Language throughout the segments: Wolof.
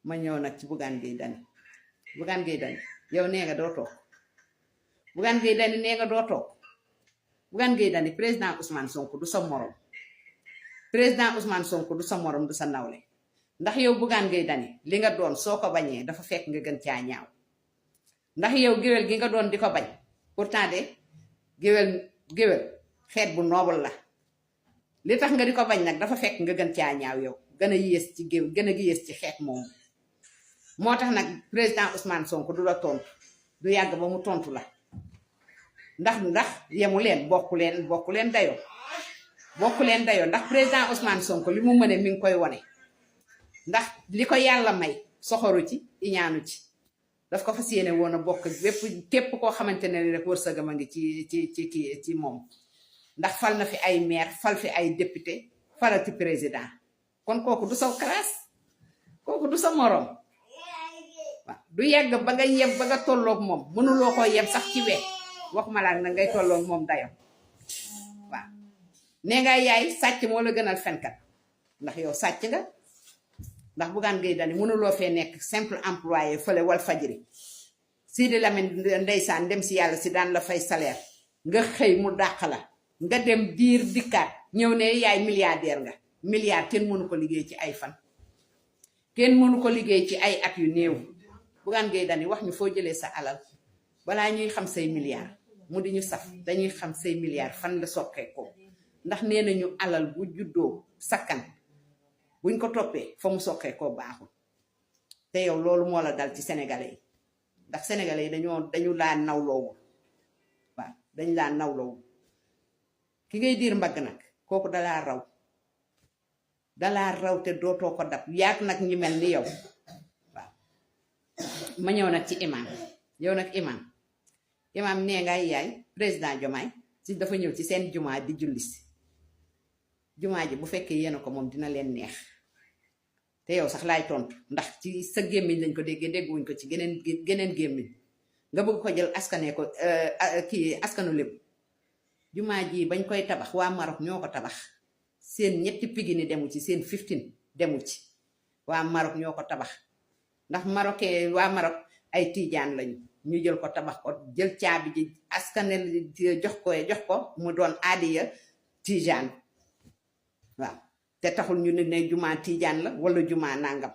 ma ñëw nag ci Bougane Gueye Dany Bougane Gueye Dany yow nee nga doo toog Bougane Gueye Dany nee nga doo toog Bougane Gueye Dany président Ousmane Sonko du sa morom président Ousmane Sonko du sa morom du sa nawle ndax yow Bougane Gueye Dany li nga doon soo ko bañee dafa fekk nga gën caa ñaaw ndax yow géwél gi nga doon di ko bañ pourtant de géwél xeet bu noble la li tax nga di ko bañ nag dafa fekk nga gën caa ñaaw yow gën a yées ci géwél gën a yées ci xeet moomu moo tax nag président Ousmane Sonko du la tontu du yàgg ba mu tontu la ndax yemu leen bokku leen dayoo ndax président Ousmane Sonko li mu mëne mi ngi koy wone ndax li ko yàlla may soxoru ci iñaanu ci daf ko fas yéene woon a bokk bépp képp koo xamante ne rek wërsëgam a ngi ci moom ndax fal na fi ay maire fal fi ay député falati président kon kooku du sa classe kooku du sa morom waaw du yàgg ba nga yeb ba nga tolloog moom mënuloo koo yeb sax ci wet waxuma laa nag ngay tolloog moom dayo waaw nee nga yaay sàcc moo la gënal fenkat ndax yow sàcc nga ndax Bougane Gueye Dany mënuloo fee nekk simple employé fële Walfadjri Sidi Lamine ndeysaan dem si yàlla si daan la fay salaire nga xëy mu dàq la nga dem diir dikkaat ñëw ne yaay milliardaire nga milliard kenn mënu ko liggéey ci ay fan kenn mënu ko liggéey ci ay at yu néew Bougane Gueye Dany wax ñu foo jëlee sa alal balaa ñuy xam say milliards mu di ñu saf dañuy xam say milliards fan la sokkee ko ndax nee nañu alal bu juddoo sakkan buñ ko toppee fa mu sokkee koo baaxul te yow loolu moo la dal ci sénégalais yi ndax sénégalais yi dañu laa nawloowul waaw dañu laa nawloowul ki ngay diir mbagg nag kooku dalaa raw te dootoo ko dab yaag nag ñi mel ni yow waaw ma ñëw nag ci imam yow nag imam nee ngay yaay président Diomaye si dafa ñëw ci seen jumaa di julli si jumaa ji bu fekkee yéena ko moom dina leen neex te yow sax laay tontu ndax ci sa gémmiñ lañ ko déggee dégguwuñ ko ci geneen gémmiñ nga bëgg ko jël askane ko askanu lépp jumaa ji bañ koy tabax waa Maroc ñoo ko tabax seen ñetti pigini demu ci seen 15 demu ci waa Maroc ñoo ko tabax ndax waa Maroc ay tiijaan lañu ñu jël ko tabax ko jël caabi ji askane jox ko mu doon aadiya tiijaan waaw te taxul ñu ne jumaa tiijaan la wala jumaa nangam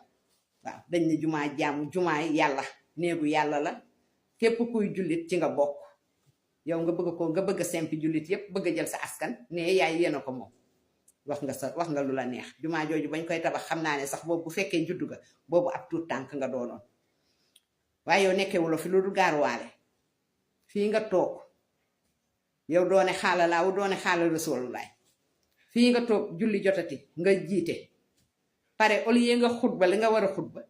waaw dañ ne jumaa jaamu jumaa yàlla néegu yàlla la képp kuy jullit ci nga bokk yow nga bëgg a sempi jullit yépp bëgg a jël sa askan ne yaay yéena ko moom wax nga lu la neex jumaa jooju bañ koy tabax xam naa ne sax boobu bu fekkee juddu ga boobu ab tuut tànk nga doonoon waaye yow nekkewuloo fi lu du gaaruwaale fii nga toog yow doone xaala laawu doone xaala rasulullaay fii nga toog julli jotati nga jiite pare au lieu nga xutba li nga war a xutba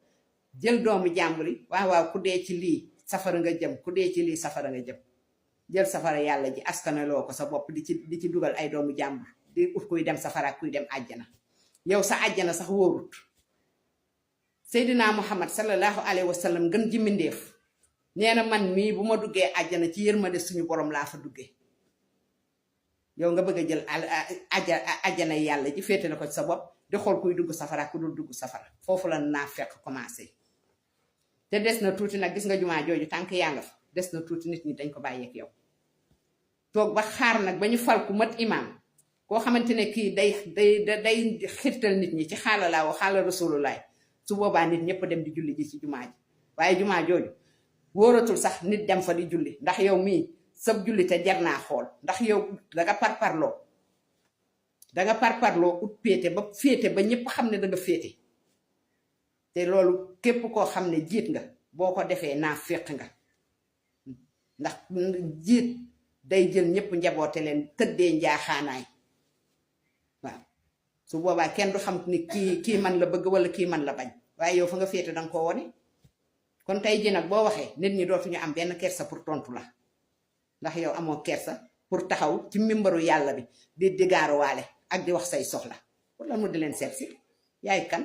jël doomu jàmbur yi waaw ku dee ci lii safara nga jëm ku dee ci lii safara nga jëm jël safara yàlla ji askaneloo ko sa bopp di ci dugal ay doomu jàmbur di ut kuy dem safara kuy dem àjjana yow sa àjjana sax wóorut Seydina Muhammad sallallahu alayhi wa sallam gën ji mbindéef nee na man mii bu ma duggee àjjana ci yërmande suñu borom laa fa duggee yow nga bëgg a jël àjjana yàlla ji féete la ko ci sa bopp di xool kuy dugg safara ku dul dugg safara foofu la naa fekk commencé te des na tuuti nag gis nga jumaa jooju tànk yaa nga fa des na tuuti nit ñi dañ ko bàyyeek yow toog ba xaar nag ba ñu fal ku mat imaam koo xamante ne kii day xirtal nit ñi ci xaala laa wa xaala rasulullaay su boobaa nit ñëpp dem di julli ji ci jumaa ji waaye jumaa jooju wóoratul sax nit dem fa di julli ndax yow mii sab julli te jar naa xool ndax yow danga parparloo ut féete ba ñëpp xam ne danga féete te loolu képp koo xam ne jiit nga boo ko defee naa féq nga ndax jiit day jël ñëpp njaboote leen tëddee njaaxaanaay waaw su boobaa kenn du xam ni kii man la bëgg wala kii man la bañ waaye yow fa nga féete danga ko wone kon tey ji nag boo waxee nit ñi dootuñu am benn kersa pour tontu la ndax yow amoo kersa pour taxaw ci mimbaru yàlla bi di gaaruwaale ak di wax say soxla pour lan mu di leen seet si yaay kan